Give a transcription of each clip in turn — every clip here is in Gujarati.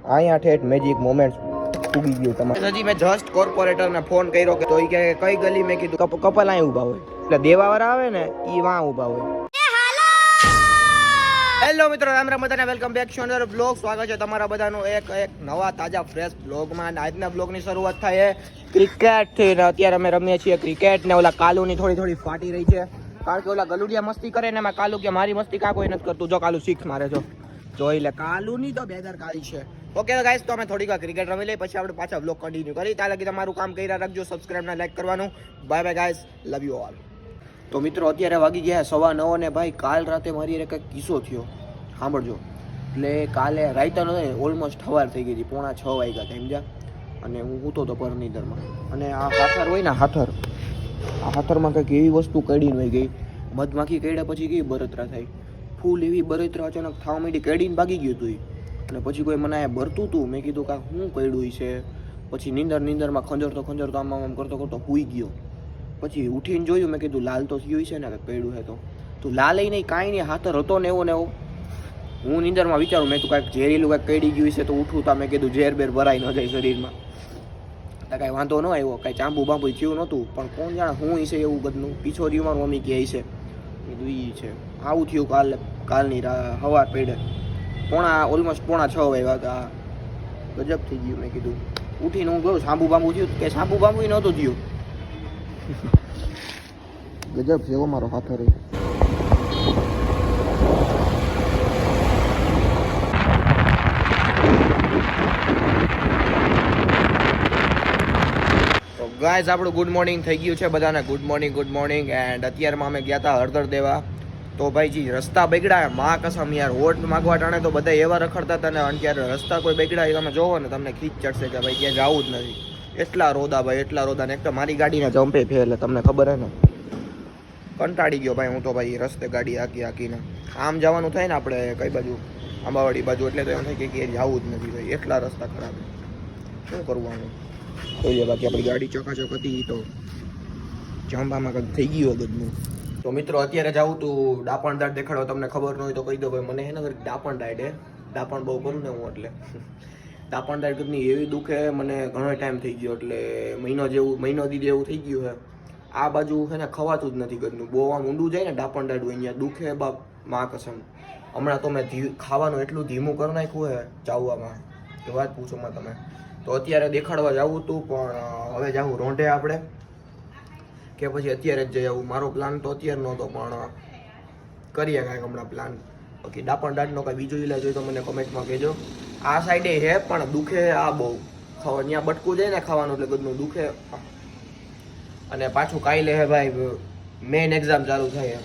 અહીંયા ઠેઠ મેજિક મોમેન્ટ્સ ઉગી ગયું તમારે. હજી મેં જસ્ટ કોર્પોરેટરને ફોન કર્યો કે તો એ કહે કઈ ગલી. મેં કીધું કપલ અહીં ઊભા હોય, એટલે દેવાવાળા આવે ને એ વાં ઊભા હોય. હેલો મિત્રો, રામ રામ બધાને, welcome back to another blog. સ્વાગત છે તમારા બધાનું એક નવા તાજા ફ્રેશ બ્લોગમાં. આજના બ્લોગની શરૂઆત થાય ક્રિકેટથી. અત્યારે અમે રમીએ છીએ ક્રિકેટ ને ઓલા કાલુની થોડી ફાટી રહી છે, કારણ કે ઓલા ગલુડિયા મસ્તી કરે ને એમાં કાલુ કે મારી મસ્તી કાં કોઈ નથી કરતું. જો કાલુ સિક્સ મારે છો જોઈ લે. કાલુની તો બેદરકારી છે. ઓકે ગાઈસ, તો અમે થોડીક ક્રિકેટ રમી લઈએ, પછી આપણે પાછા બ્લોગ કન્ટિન્યુ કરી. ત્યાં લગી તમારું કામ કર્યા રાખજો, સબસ્ક્રાઇબ ને લાઈક કરવાનું. Bye bye guys, love you all. તો મિત્રો અત્યારે વાગી ગયા 9:15 ને ભાઈ કાલ રાતે મારી કંઈક કિસ્સો થયો, સાંભળજો. એટલે કાલે રાઈતા નહોતા, ઓલમોસ્ટ સવાર થઈ ગઈ હતી, 5:45 વાગ્યા હતા સમજ્યા. અને હું સૂતો હતો પરનીદરમાં, અને આ હાથર હોય ને હાથર, આ હાથરમાં કંઈક એવી વસ્તુ કડીને વહી ગઈ. મધમાખી કડ્યા પછી કેવી બળતરા થાય, ફૂલ એવી બળતરા અચાનક થવા માંડી, કડીને ભાગી ગયું હતું. અને પછી કોઈ મને અહીંયા ભરતું હતું, મેં કીધું કાં શું કડ્યું છે. પછી નીંદરમાં ખંજરતો આમ કરતો સૂઈ ગયો. પછી ઉઠીને જોયું, મેં કીધું લાલ તો થયું છે ને કે કડ્યું છે. તો લાલ નહીં કાંઈ નહીં, હાથર હતો ને એવો ને એવો. હું નીંદરમાં વિચારું, મેં તો કાંઈક ઝેરીલું કાંઈક કડી ગયું છે. તો ઉઠું તા મેં કીધું ઝેર બેર ભરાઈ ન જાય શરીરમાં. કાંઈ વાંધો ન આવ્યો, કાંઈ ચાંબુ બાંબુ થયું નહોતું. પણ કોણ જાણે શું છે એવું બધું. પીછોરીઓ મારું મમ્મી કહે છે, કીધું એ છે. આવું થયું કાલની સવાર પેડે ઓલમોસ્ટ 5:45 વાગ્યા હતા. ગજબ થઈ ગયું. મેં કીધું ઉઠીને હું ગયો, સાંબુ બાંબુ થયું કે સાંબુ બાંબુ નહોતું થયું. ગજબ છે એવો મારો હાથ રહી. ગાઈઝ આપણું ગુડ મોર્નિંગ થઈ ગયું છે બધાને. Good morning. એન્ડ અત્યારમાં અમે ગયા હતા હળદર દેવા. તો ભાઈજી રસ્તા બગડ્યા, માં કસમ યાર. વોટ માગવા ટાણે તો બધા એવા રખડતા હતા ને, અને ત્યારે રસ્તા કોઈ બગડ્યા તમે જોવો ને તમને ખીચ ચડશે કે ભાઈ ક્યાં જવું જ નથી. એટલા રોદા ભાઈ, એટલા રોદા. ને એક તો મારી ગાડીને જમ્પે ફેલ, તમને ખબર હે ને. કંટાળી ગયો ભાઈ હું તો ભાઈ, રસ્તે ગાડી હાકીને. આમ જવાનું થાય ને આપણે કઈ બાજુ, આંબાવાડી બાજુ, એટલે તો એમ થાય કે જવું જ નથી ભાઈ, એટલા રસ્તા ખરાબ. શું કરવાનું જોઈએ. બાકી આપણી ગાડી ચકાચક હતી, તો જાંબામાં કંઈક થઈ ગયું ગદનું. તો મિત્રો અત્યારે જાઉં તું ડાપણ દાઢ દેખાડો. તમને ખબર ન હોય તો કહી દો ભાઈ, મને હે ને ડાપણ દાઢ ડાપણ બહુ કરું ને હું, એટલે ડાપણ દાઢ ઘરની એવી દુખે મને. ઘણો ટાઈમ થઈ ગયો, એટલે મહિનો દીધી એવું થઈ ગયું છે. આ બાજુ છે ને ખવાતું જ નથી ઘરનું. બહુ આમ ઊંડું જાય ને ડાપણ દાઢ અહીંયા દુખે બાપ, માં કસમ. હમણાં તો મેં ખાવાનું એટલું ધીમું કરી નાખ્યું હે ચાવવામાં કે વાત પૂછો માં તમે. તો અત્યારે દેખાડવા જવું હતું, પણ હવે જાવું રોંઢે આપણે કે પછી અત્યારે જ જઈ આવું. મારો પ્લાન તો અત્યારે નહોતો, પણ કરીએ કાંઈક હમણાં પ્લાન. બાકી ડાપણ દાઢનો કાંઈ બીજો ઈલાજ હોય તો મને કમેન્ટમાં કહેજો. આ સાઈડે હે પણ દુખે આ બહુ. ત્યાં બટકું જાય ને ખાવાનું એટલે બધું દુખે. અને પાછું કાલે હે ભાઈ મેઇન એક્ઝામ ચાલુ થાય,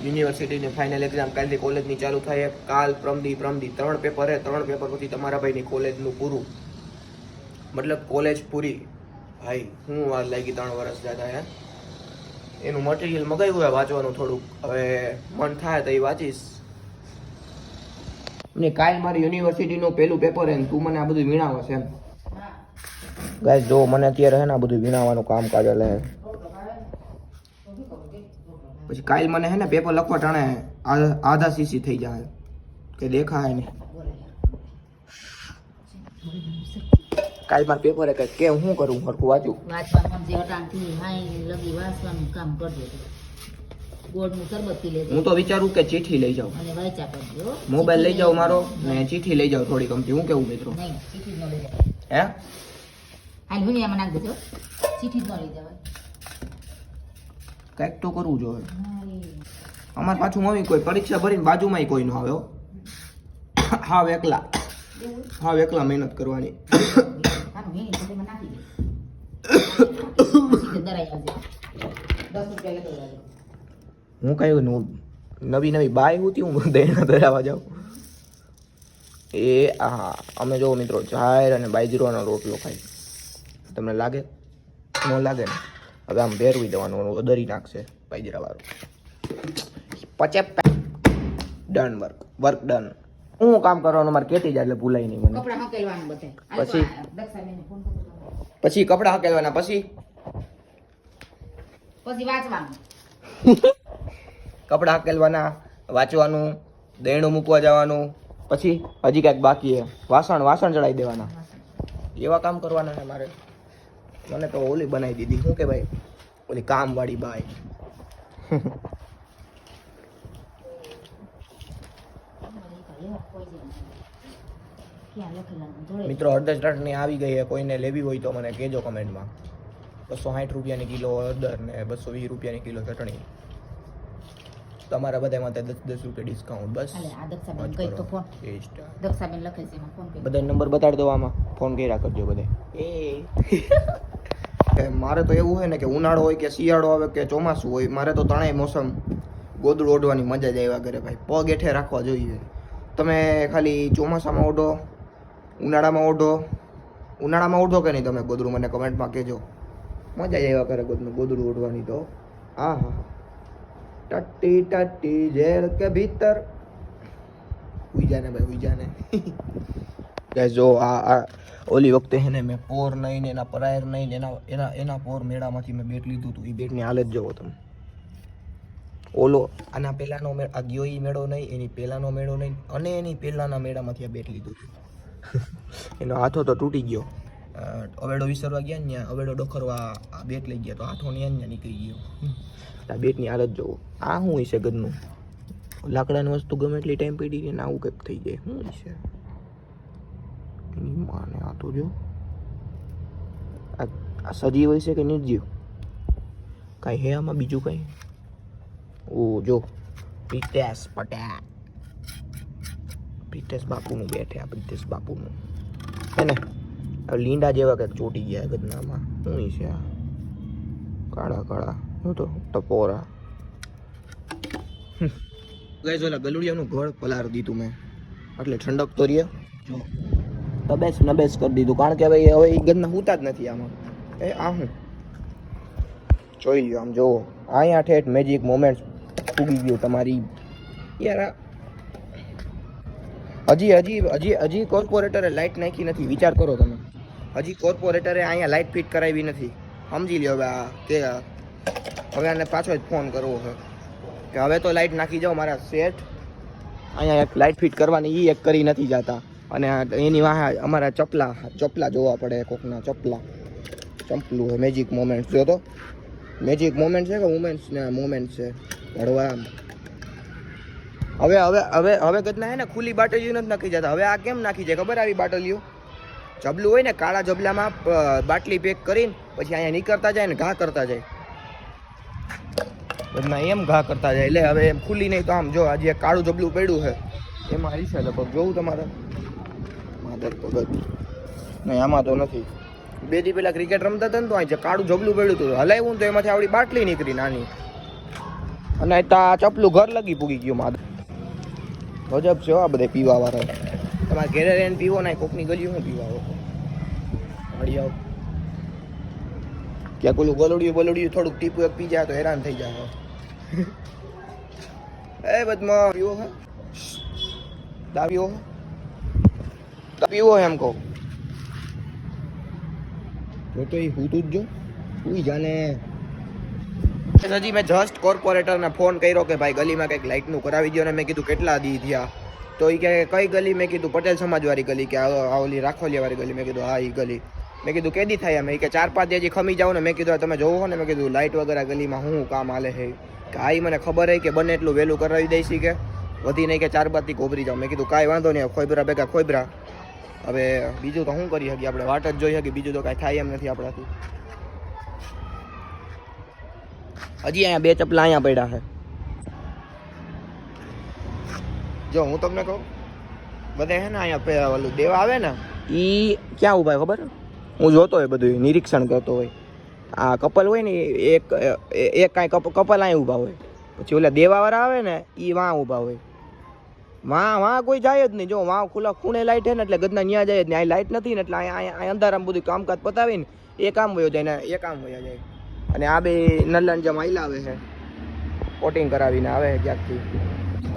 યુનિવર્સિટીની ફાઇનલ એક્ઝામ. કાલથી કોલેજની ચાલુ થાય. કાલ પ્રમદી 3 પેપર હે. 3 પેપર પછી તમારા ભાઈની કોલેજનું પૂરું, મતલબ કોલેજ પૂરી. ભાઈ હું વાર લાગી 3 વર્ષ જતા હે. એનું મટીરિયલ મગાવ્યું હોય વાંચવાનું થોડુંક. હવે મન થાય તો એ વાંચીશ. ને કાલ મારી યુનિવર્સિટીનું પહેલું પેપર હે, તું મને આ બધું વીણાવો છે એમ. ગાઈસ જો મને અત્યારે હે ને આ બધું વીણાવાનું કામ કાઢે લે. પછી કાલ મને હે ને પેપર લખવા ટાણે આધા સીસી થઈ જાય કે દેખાય નહીં. કાલ માર પેપર હે કે હું કરું, હરખું વાંચું. વાંચવાનું જે હટાણથી હાઈ લગી વાંચવાનું કામ કરજો. ગોળનું શરબત પી લેજો. હું તો વિચારું કે ચીઠી લઈ જાઉં, અને વાંચા કરજો. મોબાઈલ લઈ જાઉં મારો, ને ચીઠી લઈ જાઉં થોડી ગમતી. હું કેવું મિત્રો? નહીં, ચીઠી ન લઈ જાવ. હે હાલ હુનિયામાં નાખ દેજો, ચીઠી ન લઈ જવાય. કંઈક તો કરવું જોઈએ. અમારે પાછું મમ્મી કોઈ પરીક્ષા ભરીને બાજુમાંય કોઈ ન આવે હો. હાવ એકલા મહેનત કરવાની. હું કઈ નવી બાય હોતી હું દહીણા ધરાવવા જાઉં. હા અમે જો મિત્રો જાહેર અને બાજરીનો રોટલો ખાઈ. તમને લાગે ન લાગે ને? હવે આમ ભેરવી દેવાનું, અદરી નાખશે બાજરા વાળું. પછી ડન વર્ક ડન. હું કામ કરવાનું મારે કેતી જાય એટલે ભૂલાય નહીં મને. કપડાં હકેલવાનું બધે. પછી કપડાં હકેલવાના, પછી વાંચવાનું. કપડાં હકેલવાના, વાંચવાનું, દહીણું મૂકવા જવાનું, પછી હજી કાંઈક બાકી છે. વાસણ ચડાવી દેવાના. એવા કામ કરવાના છે મારે. મને તો ઓલી બનાવી દીધી શું કે ભાઈ ઓલી કામવાળી બાઈ. મિત્રો હળદર ચટણી આવી ગઈ છે. કોઈને લેવી હોય તો મને કહેજો કમેન્ટમાં. 260 રૂપિયાની કિલો હળદર ને 220 રૂપિયાની કિલો ચટણી. તમારા બધા માટે 10 રૂપિયા ડિસ્કાઉન્ટ બસ. બધા નંબર બતાડી દો આમાં. ફોન કર્યા કરજો બધે. મારે તો એવું હોય ને કે ઉનાળો હોય કે શિયાળો આવે કે ચોમાસું હોય, મારે તો ત્રણેય મોસમ ગોદડું ઓઢવાની મજા જ આવ્યા કરે ભાઈ. પગ હેઠે રાખવા જોઈએ. તમે ખાલી ચોમાસામાં ઓઢો, ઉનાળામાં ઓઢો કે નહીં તમે ગોદડું, મને કમેન્ટમાં કહેજો. મજા જ આવ્યા કરે ગોદડું ઓઢવાની તો. હા હા ટટ્ટી ટટ્ટી જેલ કે ભીતર ઉઈ જાને ભાઈ ઉઈ જાને. ગાઈસ જો આ ઓલી વખતે હે ને મેં પોર નહીં ને એના પરાયર નહીં ને એના પોર મેળામાંથી મેં બેટ લીધું હતું. એ બેટની હાલત જોવો તમે. ઓલો આના પહેલાનો આ ગયો એ મેળો નહીં, એની પહેલાનો મેળો નહીં અને એની પહેલાના મેળામાંથી આ બેટ લીધું હતું. એનો હાથો તો તૂટી ગયો. અવેડો વિસરવા ગયા ને અવેડો ડોખરવા આ બેટ લઈ ગયા તો હાથો ને નીકળી ગયો. આ બેટની હાલત જોવો. આ શું હશે ગદનું? લાકડાની વસ્તુ ગમે એટલી ટાઈમ પડી ને આવું કંઈક થઈ જાય. શું હશે એની માને? આ તો જો આ સજીવ હશે કે નિર્જીવ? કાંઈ હે આમાં બીજું કાંઈ? ઓ જો પ્રિતેશ પટેલ, પ્રિતેશ બાપુનું બેઠે. આ પ્રિતેશ બાપુનું હે ને. લીંડા જેવા કંઈક ચોટી ગયા ગદનામાં. શું છે આ? કાળા કાળા શું તો ટપોરા. ગાઈસ ઓલા ગલુડિયાનું ઘર પલાર દીધું મેં એટલે ઠંડક તો રહે. જો તબેસ નબેસ કરી દીધું કારણ કે ભાઈ હવે એ ગદના હોતા જ નથી આમાં. આ હું જોઈ લ્યો આમ જોવો. અહીંયા ઠેઠ મેજિક મોમેન્ટ્સ ઉગી ગયું તમારી યાર. હજી કોર્પોરેટરે લાઇટ નાખી નથી. વિચાર કરો તમે. હજી કોર્પોરેટરે અહીંયા લાઇટ ફિટ કરાવી નથી. સમજી લ્યો હવે આ કે હવે આને પાછો જ ફોન કરવો છે કે હવે તો લાઇટ નાખી જાઓ મારા શેઠ. અહીંયા એક લાઇટ ફિટ કરવાની એ એક કરી નથી જતા. અને એની વાહ અમારા ચપલા જોવા પડે. કોકના ચંપલું છે. મેજિક મોમેન્ટ જો તો મેજિક મોમેન્ટ છે કે વુમેન્સ ને મોમેન્ટ છે ભરવા. હવે ગદના હે ને ખુલ્લી બાટલીઓ નથી નાખી જતા. હવે આ કેમ નાખી જાય ખબર? આવી બાટલીઓ જબલું હોય ને કાળા જબલામાં બાટલી પેક કરીને પછી અહીંયા નીકળતા જાય ને ઘા કરતા જાય. ગદના એમ ઘા કરતા જાય. એટલે હવે એમ ખુલ્લી નહીં તો આમ જો આજે એક કાળું જબલું પડ્યું છે એમાં હશે લગભગ. જોવું તમારે માધર તો ગદ નહીં આમાં તો નથી. 2 દી પહેલા ક્રિકેટ રમતા હતા ને તો અહીં કાળું જબલું પડ્યું હતું હલાવ્યું તો એમાંથી આવડી બાટલી નીકળી નાની. અને ત્યાં ચપલું ઘર લગી પૂગી ગયું. માધર ગજબ છે આ બધા પીવા વાળા. તમારે ઘેરે રહીને પીવો ને કોકની ગલી હું પીવા આવો મળી આવો. ક્યાંક ઓલું ગલોડિયું થોડુંક ટીપું એક પી જાય તો હેરાન થઈ જાય. એ બદમાં પીવો હે દાવીઓ પીવો એમ કહું તો એ હું તું જ જો તું જાને. હજી મેં જસ્ટ કોર્પોરેટરને ફોન કર્યો કે ભાઈ ગલીમાં કંઈક લાઇટનું કરાવી દો ને મેં કીધું કેટલા દી થયા તો એ કે કઈ ગલી? મેં કીધું પટેલ સમાજવાળી ગલી. કે આ ઓલી રાખોલિયાવાળી ગલી? મેં કીધું હા એ ગલી. મેં કીધું કેદી થાય? મેં કે 4-5 દી હજી ખમી જાવ ને. મેં કીધું તમે જોવો ને. મેં કીધું લાઇટ વગેરે ગલીમાં શું કામ હાલે છે કે આ મને ખબર હે કે બને એટલું વહેલું કરાવી દઈશી કે વધી નહીં કે 4-5 દી ગોબરી જાવ. મેં કીધું કાંઈ વાંધો નહીં. ખોબરા ભેગા ખોબરા. હવે બીજું તો શું કરી શકીએ આપણે? વાટ જ જોઈ શકીએ. બીજું તો કાંઈ થાય એમ નથી આપણાથી. હજી અહીંયા 2 ચપલા અહીંયા પડ્યા છે. જો હું તમને કહું બધે હે ને અહીંયા ઓલું દેવા આવે ને એ ક્યાં ઊભા ખબર? હું જોતો હોય બધું નિરીક્ષણ કરતો હોય. આ કપલ હોય ને એક કાંઈ કપલ અહીં ઊભા હોય. પછી ઓલા દેવાવાળા આવે ને એ વાં ઊભા હોય. વાં કોઈ જાય જ નહીં. જો વાં ખુલ્લા ખૂણે લાઇટ હે ને એટલે ગદના ન્યા જાય જ નહીં. અહીં લાઇટ નથી ને એટલે અહીંયા અંધારામાં બધું કામકાજ પતાવીને એ કામ વયો જાય ને એ કામ વયા જાય. અને આ બે નલ્લાન જેમ આઈલા આવે છે કોટિંગ કરાવીને આવે છે ક્યાંકથી.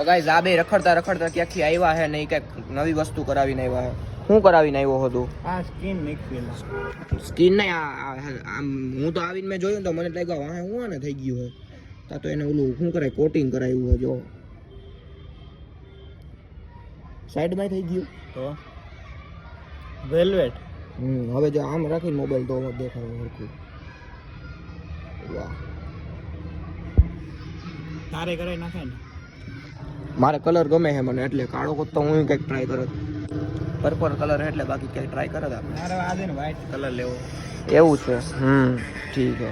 ગાઈઝ આ બે રખડતા ક્યાંકથી આવ્યા છે ને એ કંઈક નવી વસ્તુ કરાવીને આવ્યા છે. શું કરાવીને આવ્યો હતું? આ સ્કીન સ્કીન નહીં. આમ હું તો આવીને મેં જોયું તો મને લાગ્યું વાહ હું ને થઈ ગયું હોય તા તો એને ઓલું શું કરાય કોટિંગ કરાવ્યું હોય. જો સાઈડમાં થઈ ગયું. તો વેલ્વેટ હવે જો આમ રાખીને મોબાઈલ તો દેખાય સરખું. વાહ, તારે કરાઈ નાખાય ને. મારે કલર ગમે છે મને, એટલે કાળો કોટ તો હું કંઈક ટ્રાય કરત. પર્પલ કલર એટલે બાકી કંઈક ટ્રાય કરત આપણે. તારે આજે ને વ્હાઈટ કલર લેવો. એવું છે. ઠીક છે.